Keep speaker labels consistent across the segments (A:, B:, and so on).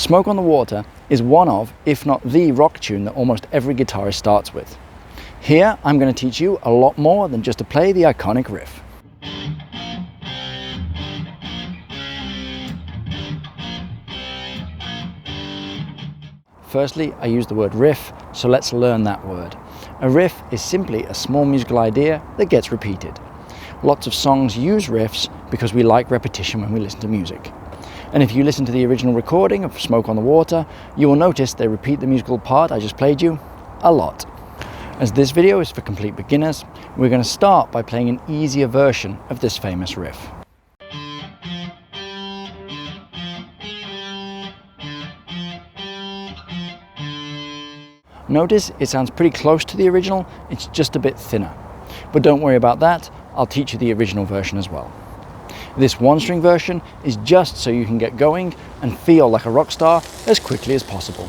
A: Smoke on the Water is one of, if not the rock tune that almost every guitarist starts with. Here I'm going to teach you a lot more than just to play the iconic riff. Firstly, I use the word riff, so let's learn that word. A riff is simply a small musical idea that gets repeated. Lots of songs use riffs because we like repetition when we listen to music. And if you listen to the original recording of Smoke on the Water, you will notice they repeat the musical part I just played you a lot. As this video is for complete beginners, we're going to start by playing an easier version of this famous riff. Notice it sounds pretty close to the original, it's just a bit thinner. But don't worry about that, I'll teach you the original version as well. This one-string version is just so you can get going and feel like a rock star as quickly as possible.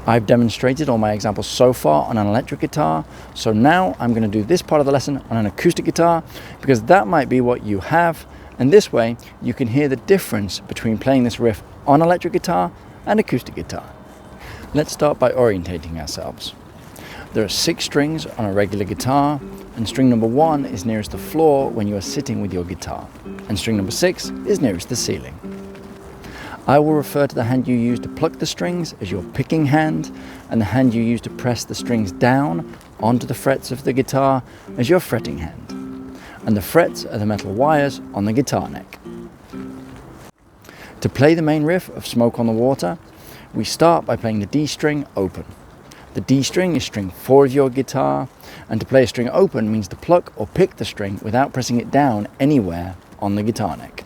A: I've demonstrated all my examples so far on an electric guitar, so now I'm going to do this part of the lesson on an acoustic guitar because that might be what you have, and this way you can hear the difference between playing this riff on electric guitar and acoustic guitar. Let's start by orientating ourselves. There are 6 strings on a regular guitar, and string number 1 is nearest the floor when you are sitting with your guitar, and string number 6 is nearest the ceiling. I will refer to the hand you use to pluck the strings as your picking hand, and the hand you use to press the strings down onto the frets of the guitar as your fretting hand, and the frets are the metal wires on the guitar neck. To play the main riff of Smoke on the Water, we start by playing the D string open. The D string is string 4 of your guitar, and to play a string open means to pluck or pick the string without pressing it down anywhere on the guitar neck.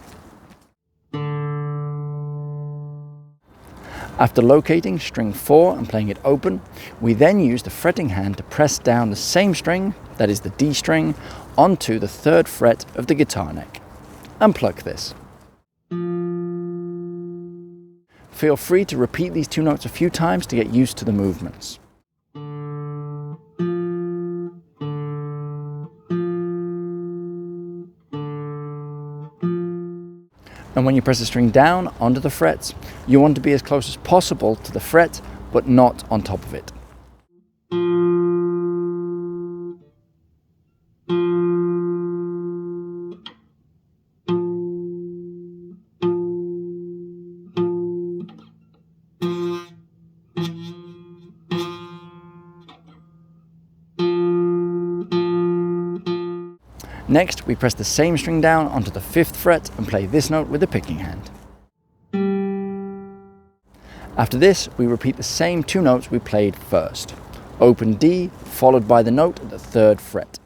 A: After locating string 4 and playing it open, we then use the fretting hand to press down the same string, that is the D string, onto the 3rd fret of the guitar neck, and pluck this. Feel free to repeat these 2 notes a few times to get used to the movements. And when you press the string down onto the frets, you want to be as close as possible to the fret, but not on top of it. Next, we press the same string down onto the 5th fret and play this note with the picking hand. After this, we repeat the same 2 notes we played first. Open D, followed by the note at the 3rd fret.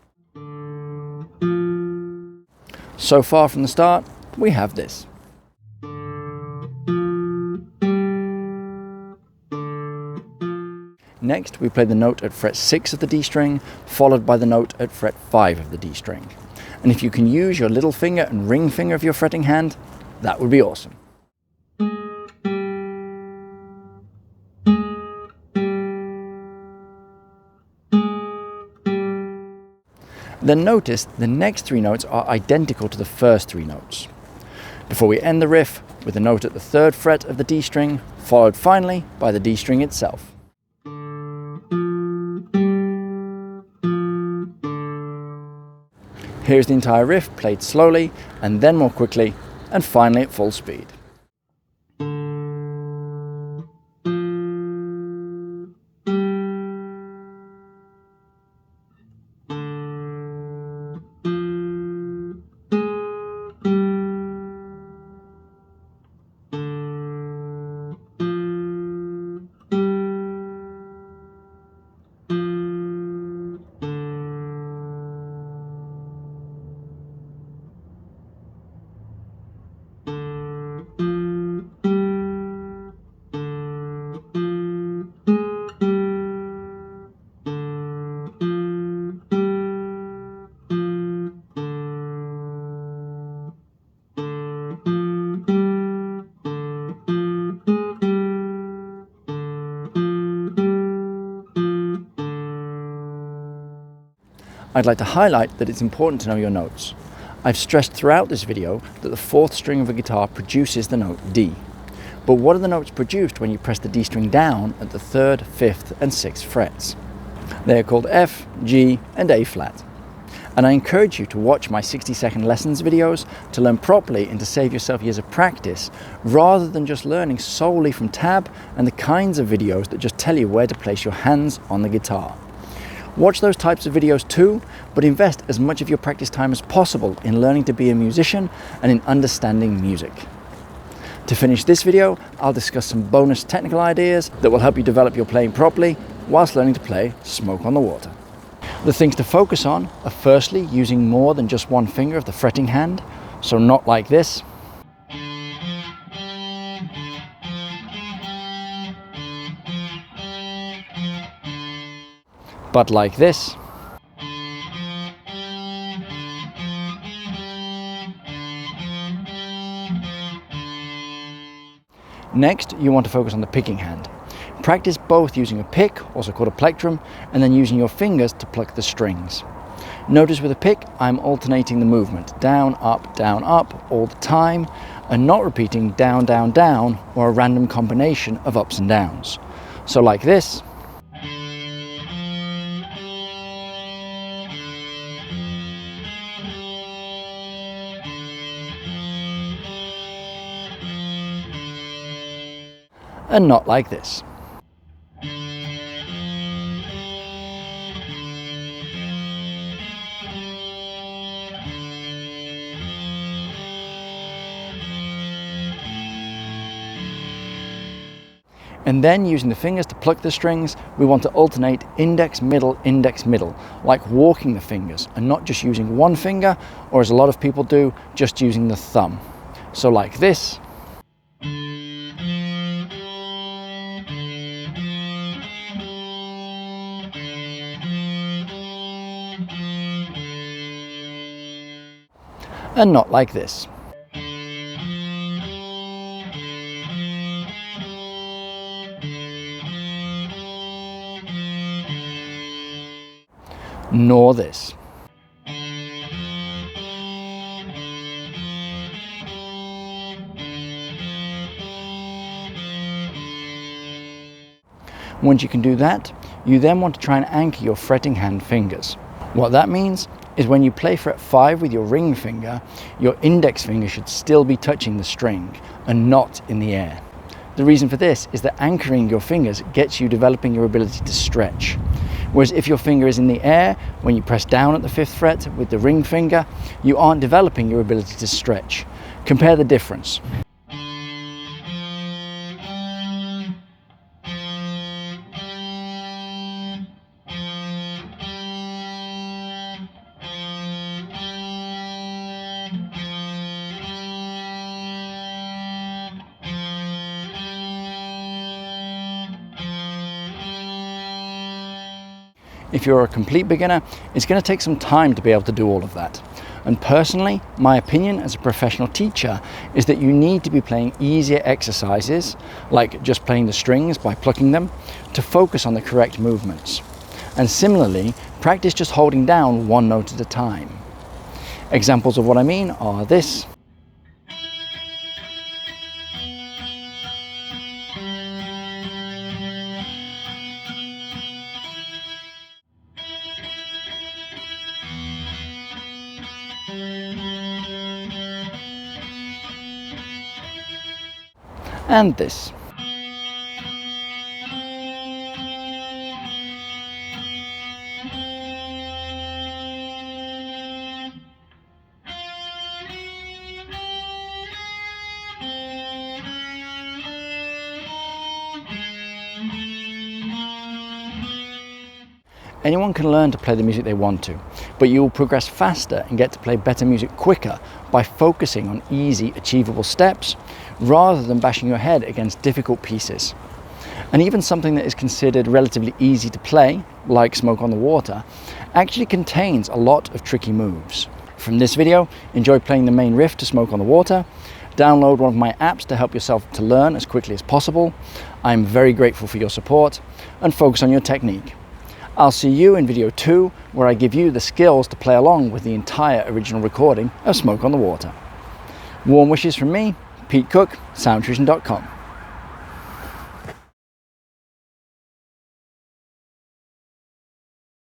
A: So far from the start, we have this. Next, we play the note at fret 6 of the D string, followed by the note at fret 5 of the D string. And if you can use your little finger and ring finger of your fretting hand, that would be awesome. Then notice the next 3 notes are identical to the first 3 notes. Before we end the riff with a note at the 3rd fret of the D string, followed finally by the D string itself. Here's the entire riff played slowly, and then more quickly, and finally at full speed. I'd like to highlight that it's important to know your notes. I've stressed throughout this video that the 4th string of a guitar produces the note D. but what are the notes produced when you press the D string down at the 3rd, 5th and 6th frets? They are called F, G and A flat. And I encourage you to watch my 60-second lessons videos to learn properly and to save yourself years of practice, rather than just learning solely from tab and the kinds of videos that just tell you where to place your hands on the guitar. Watch those types of videos too, but invest as much of your practice time as possible in learning to be a musician and in understanding music. To finish this video, I'll discuss some bonus technical ideas that will help you develop your playing properly whilst learning to play Smoke on the Water. The things to focus on are firstly using more than just one finger of the fretting hand, so not like this, but like this, next you want to focus on the picking hand. Practice both using a pick, also called a plectrum, and then using your fingers to pluck the strings. Notice with a pick, I'm alternating the movement, down, up, all the time, and not repeating down, down, down, or a random combination of ups and downs. So like this, and not like this. And then using the fingers to pluck the strings, we want to alternate index, middle, like walking the fingers and not just using one finger, or as a lot of people do, just using the thumb. So like this, and not like this. Nor this. Once you can do that, you then want to try and anchor your fretting hand fingers. What that means is when you play fret 5 with your ring finger, your index finger should still be touching the string and not in the air. The reason for this is that anchoring your fingers gets you developing your ability to stretch. Whereas if your finger is in the air, when you press down at the 5th fret with the ring finger, you aren't developing your ability to stretch. Compare the difference. If you're a complete beginner, it's going to take some time to be able to do all of that. And personally, my opinion as a professional teacher is that you need to be playing easier exercises, like just playing the strings by plucking them, to focus on the correct movements. And similarly, practice just holding down one note at a time. Examples of what I mean are this, and this. Anyone can learn to play the music they want to, but you will progress faster and get to play better music quicker by focusing on easy, achievable steps rather than bashing your head against difficult pieces. And even something that is considered relatively easy to play, like Smoke on the Water, actually contains a lot of tricky moves. From this video, enjoy playing the main riff to Smoke on the Water. Download one of my apps to help yourself to learn as quickly as possible. I'm very grateful for your support, and focus on your technique. I'll see you in video 2, where I give you the skills to play along with the entire original recording of Smoke on the Water. Warm wishes from me, Pete Cook, soundfusion.com.